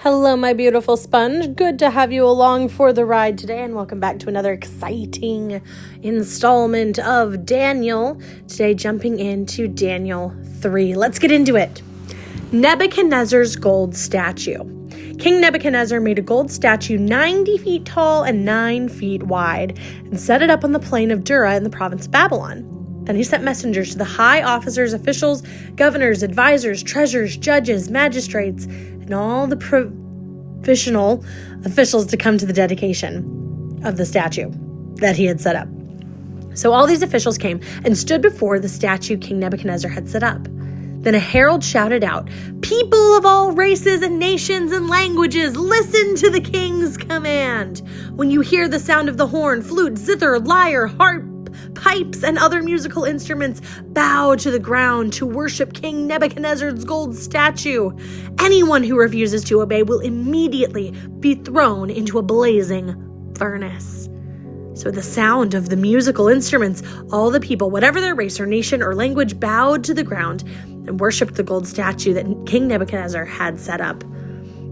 Hello, my beautiful sponge. Good to have you along for the ride today, and welcome back to another exciting installment of Daniel. Today, jumping into Daniel 3. Let's get into it. Nebuchadnezzar's gold statue. King Nebuchadnezzar made a gold statue 90 feet tall and 9 feet wide and set it up on the plain of Dura in the province of Babylon. Then he sent messengers to the high officers, officials, governors, advisors, treasurers, judges, magistrates, and all the provincial officials to come to the dedication of the statue that he had set up. So all these officials came and stood before the statue King Nebuchadnezzar had set up. Then a herald shouted out, "People of all races and nations and languages, listen to the king's command. When you hear the sound of the horn, flute, zither, lyre, harp, pipes, and other musical instruments, bow to the ground to worship King Nebuchadnezzar's gold statue. Anyone who refuses to obey will immediately be thrown into a blazing furnace." So at the sound of the musical instruments, all the people, whatever their race or nation or language, bowed to the ground and worshipped the gold statue that King Nebuchadnezzar had set up.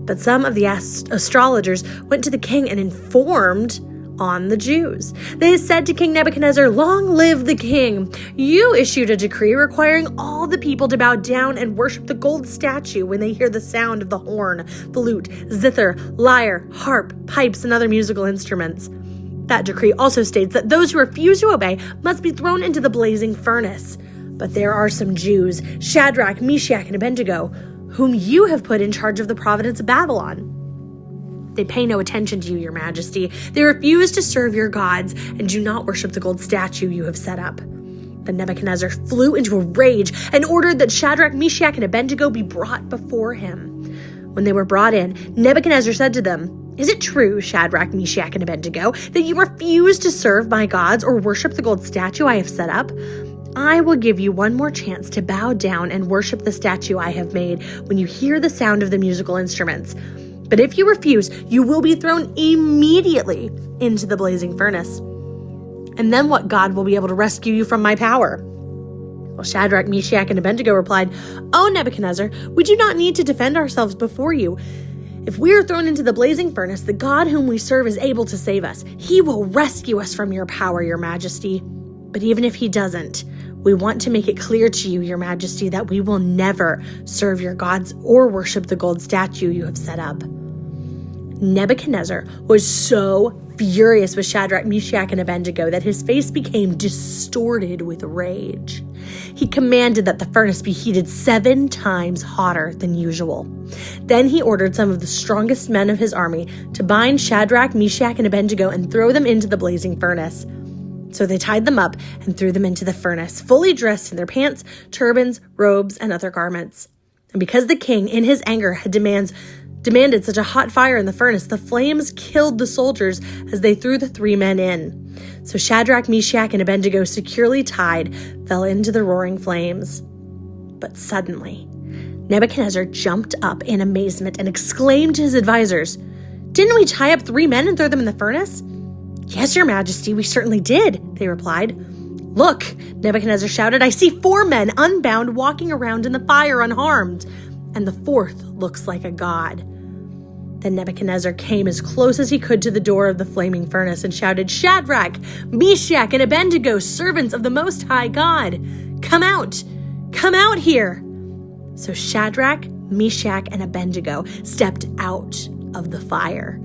But some of the astrologers went to the king and informed on the Jews. They said to King Nebuchadnezzar, "Long live the king! You issued a decree requiring all the people to bow down and worship the gold statue when they hear the sound of the horn, flute, zither, lyre, harp, pipes, and other musical instruments." That decree also states that those who refuse to obey must be thrown into the blazing furnace. But there are some Jews, Shadrach, Meshach, and Abednego, whom you have put in charge of the province of Babylon. They pay no attention to you, your majesty. They refuse to serve your gods and do not worship the gold statue you have set up. Then Nebuchadnezzar flew into a rage and ordered that Shadrach, Meshach, and Abednego be brought before him. When they were brought in, Nebuchadnezzar said to them, "Is it true, Shadrach, Meshach, and Abednego, that you refuse to serve my gods or worship the gold statue I have set up? I will give you one more chance to bow down and worship the statue I have made when you hear the sound of the musical instruments. But if you refuse, you will be thrown immediately into the blazing furnace. And then what god will be able to rescue you from my power?" Well, Shadrach, Meshach, and Abednego replied, "Oh, Nebuchadnezzar, we do not need to defend ourselves before you. If we are thrown into the blazing furnace, the God whom we serve is able to save us. He will rescue us from your power, your majesty. But even if he doesn't, we want to make it clear to you, your majesty, that we will never serve your gods or worship the gold statue you have set up." Nebuchadnezzar was so furious with Shadrach, Meshach, and Abednego that his face became distorted with rage. He commanded that the furnace be heated 7 times hotter than usual. Then he ordered some of the strongest men of his army to bind Shadrach, Meshach, and Abednego and throw them into the blazing furnace. So they tied them up and threw them into the furnace, fully dressed in their pants, turbans, robes, and other garments. And because the king, in his anger, had demanded such a hot fire in the furnace, the flames killed the soldiers as they threw the 3 men in. So Shadrach, Meshach, and Abednego, securely tied, fell into the roaring flames. But suddenly, Nebuchadnezzar jumped up in amazement and exclaimed to his advisors, "Didn't we tie up 3 men and throw them in the furnace?" "Yes, your majesty, we certainly did," they replied. "Look," Nebuchadnezzar shouted, "I see 4 men unbound walking around in the fire unharmed, and the 4th looks like a god." Then Nebuchadnezzar came as close as he could to the door of the flaming furnace and shouted, "Shadrach, Meshach, and Abednego, servants of the Most High God, come out here." So Shadrach, Meshach, and Abednego stepped out of the fire.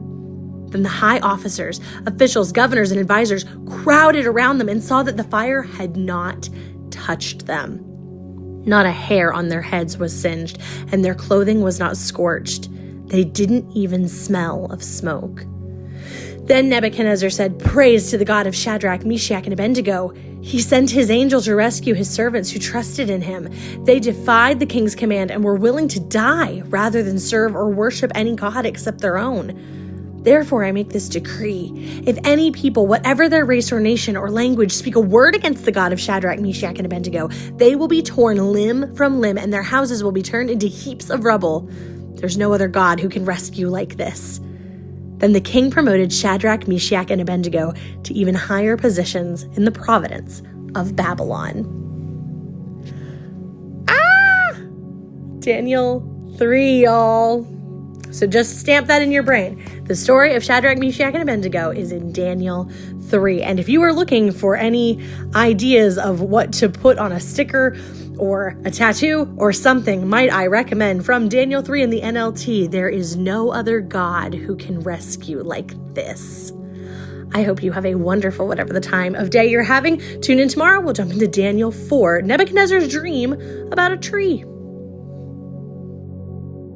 Then the high officers, officials, governors, and advisors crowded around them and saw that the fire had not touched them. Not a hair on their heads was singed, and their clothing was not scorched. They didn't even smell of smoke. Then Nebuchadnezzar said, "Praise to the God of Shadrach, Meshach, and Abednego. He sent his angel to rescue his servants who trusted in him. They defied the king's command and were willing to die rather than serve or worship any god except their own. Therefore, I make this decree. If any people, whatever their race or nation or language, speak a word against the God of Shadrach, Meshach, and Abednego, they will be torn limb from limb and their houses will be turned into heaps of rubble. There's no other God who can rescue like this." Then the king promoted Shadrach, Meshach, and Abednego to even higher positions in the province of Babylon. Daniel 3, y'all. So just stamp that in your brain. The story of Shadrach, Meshach, and Abednego is in Daniel 3. And if you are looking for any ideas of what to put on a sticker or a tattoo or something, might I recommend from Daniel 3 in the NLT, there is no other God who can rescue like this. I hope you have a wonderful whatever the time of day you're having. Tune in tomorrow. We'll jump into Daniel 4, Nebuchadnezzar's dream about a tree.